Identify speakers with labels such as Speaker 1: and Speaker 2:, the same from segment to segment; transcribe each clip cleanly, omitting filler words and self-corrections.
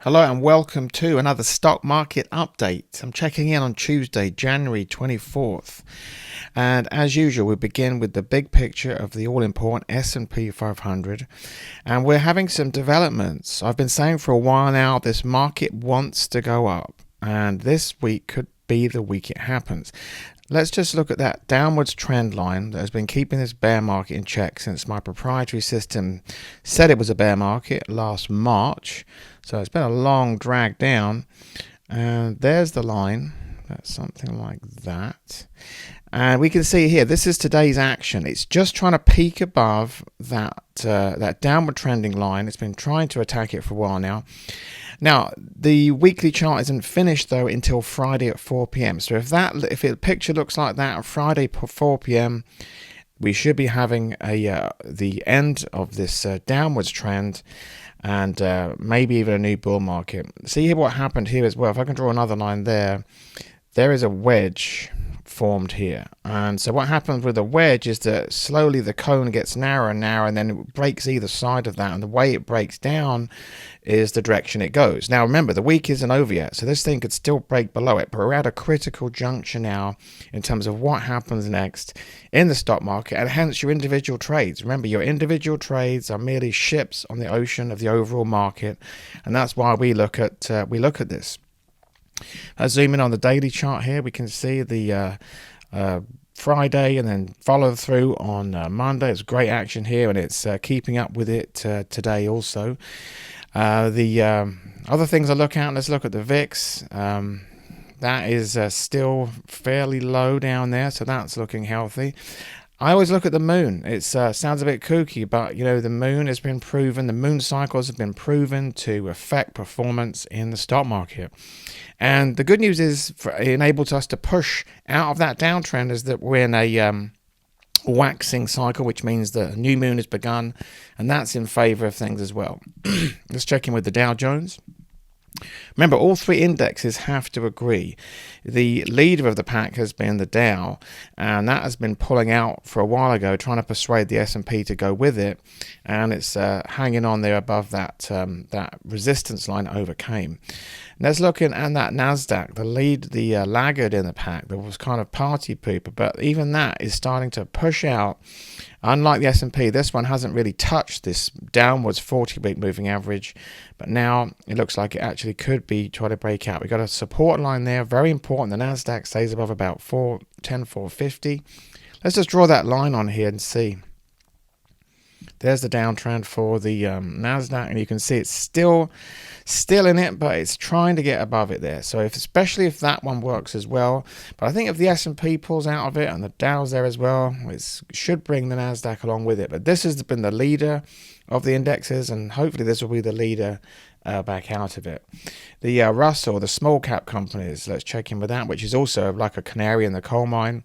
Speaker 1: Hello and welcome to another stock market update. I'm checking in on Tuesday, January 24th. And as usual, we begin with the big picture of the all-important S&P 500. And we're having some developments. I've been saying for a while now, this market wants to go up. And this week could be the week it happens. Let's just look at that downwards trend line that has been keeping this bear market in check since my proprietary system said it was a bear market last March. So it's been a long drag down. And there's the line. That's something like that. And we can see here, this is today's action. It's just trying to peak above that downward trending line. It's been trying to attack it for a while now. Now, the weekly chart isn't finished, though, until Friday at 4 p.m. So if the picture looks like that on Friday 4 p.m., we should be having the end of this downwards trend and maybe even a new bull market. See here what happened here as well. If I can draw another line there, there is a wedge formed here. And so what happens with a wedge is that slowly the cone gets narrower and narrower, and then it breaks either side of that, and the way it breaks down is the direction it goes. Now remember, the week isn't over yet, so this thing could still break below it, but we're at a critical juncture now in terms of what happens next in the stock market, and hence your individual trades. Remember, your individual trades are merely ships on the ocean of the overall market, and that's why we look at this. Zoom in on the daily chart here. We can see the Friday and then follow through on Monday. It's great action here, and it's keeping up with it today also. The other things I look at, let's look at the VIX. That is still fairly low down there, so that's looking healthy. I always look at the moon. It sounds a bit kooky, but the moon has been proven, the moon cycles have been proven to affect performance in the stock market. And the good news is, it enables us to push out of that downtrend, is that we're in a waxing cycle, which means the new moon has begun, and that's in favor of things as well. Let's check in with the Dow Jones. Remember, all three indexes have to agree. The leader of the pack has been the Dow, and that has been pulling out for a while ago, trying to persuade the S&P to go with it, and it's hanging on there above that resistance line it overcame. Let's look at that NASDAQ, the laggard in the pack, that was kind of party pooper, but even that is starting to push out. Unlike the S&P, this one hasn't really touched this downwards 40-week moving average, but now it looks like it actually could be trying to break out. We've got a support line there, very important. The NASDAQ stays above about 410-450. Let's just draw that line on here and see. There's the downtrend for the NASDAQ, and you can see it's still in it, but it's trying to get above it there. So especially if that one works as well. But I think if the S&P pulls out of it and the Dow's there as well, it should bring the NASDAQ along with it. But this has been the leader of the indexes, and hopefully this will be the leader back out of it. The Russell, the small cap companies, let's check in with that, which is also like a canary in the coal mine.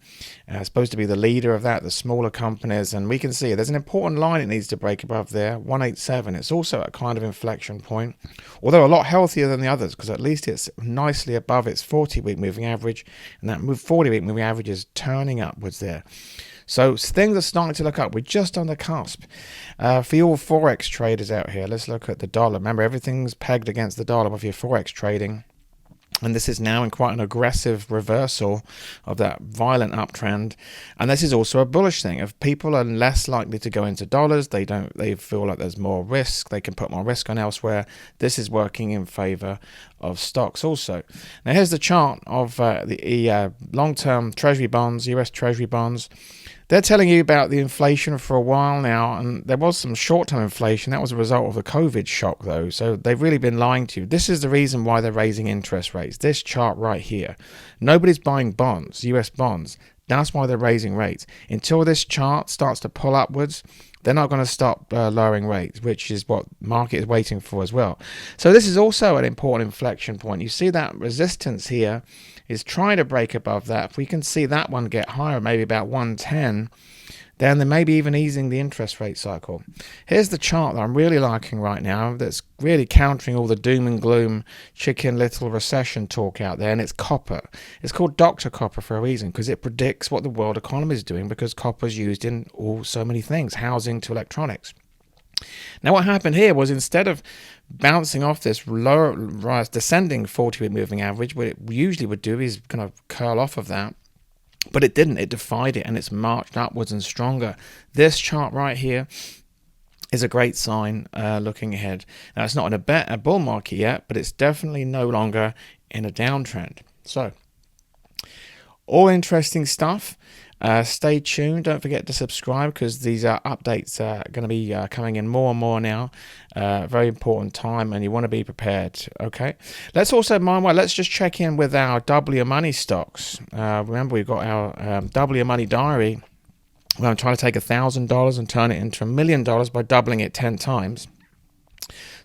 Speaker 1: Supposed to be the leader of that, the smaller companies, and we can see there's an important line it needs to break above there, 187. It's also a kind of inflection point, although a lot healthier than the others, because at least it's nicely above its 40-week moving average, and that 40-week moving average is turning upwards there. So things are starting to look up. We're just on the cusp. For you all Forex traders out here, let's look at the dollar. Remember, everything's pegged against the dollar with your Forex trading. And this is now in quite an aggressive reversal of that violent uptrend. And this is also a bullish thing. If people are less likely to go into dollars, they feel like there's more risk. They can put more risk on elsewhere. This is working in favor of stocks also. Now here's the chart of the long-term Treasury bonds, US Treasury bonds. They're telling you about the inflation for a while now, and there was some short-term inflation. That was a result of the COVID shock, though, so they've really been lying to you. This is the reason why they're raising interest rates. This chart right here. Nobody's buying bonds, US bonds. That's why they're raising rates. Until this chart starts to pull upwards, they're not going to stop lowering rates, which is what market is waiting for as well. So this is also an important inflection point. You see that resistance here is trying to break above that. If we can see that one get higher, maybe about 110, then they may be even easing the interest rate cycle. Here's the chart that I'm really liking right now that's really countering all the doom and gloom chicken little recession talk out there, and it's copper. It's called Dr. Copper for a reason, because it predicts what the world economy is doing, because copper is used in so many things, housing to electronics. Now what happened here was, instead of bouncing off this lower rise descending 40-week moving average, what it usually would do is kind of curl off of that, but it didn't. It defied it, and it's marched upwards and stronger. This chart right here is a great sign looking ahead. Now, it's not in a bull market yet, but it's definitely no longer in a downtrend. So, all interesting stuff. Stay tuned. Don't forget to subscribe, because these updates are going to be coming in more and more now. Very important time, and you want to be prepared. Okay. Let's also let's just check in with our double your money stocks. Remember, we've got our double your money diary. I'm trying to take $1,000 and turn it into $1 million by doubling it 10 times.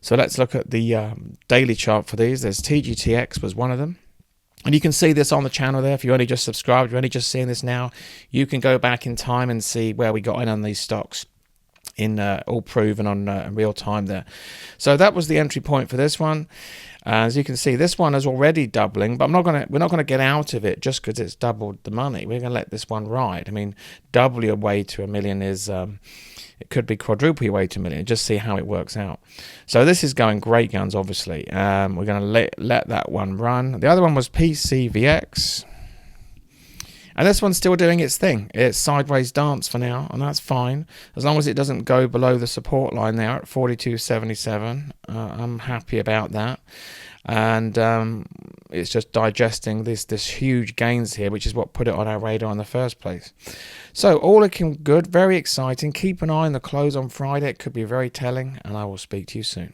Speaker 1: So let's look at the daily chart for these. There's TGTX was one of them. And you can see this on the channel there. If you only just subscribed, you're only just seeing this now, you can go back in time and see where we got in on these stocks, in all proven on real time there. So that was the entry point for this one. As you can see, this one is already doubling, but we're not gonna get out of it just because it's doubled the money. We're gonna let this one ride. I mean, double your way to $1 million is it could be quadruple your way to $1 million. Just see how it works out. So this is going great guns, obviously. We're gonna let that one run. The other one was PCVX. And this one's still doing its thing. It's sideways dance for now, and that's fine. As long as it doesn't go below the support line there at 42.77, I'm happy about that. And it's just digesting this huge gains here, which is what put it on our radar in the first place. So all looking good, very exciting. Keep an eye on the close on Friday. It could be very telling, and I will speak to you soon.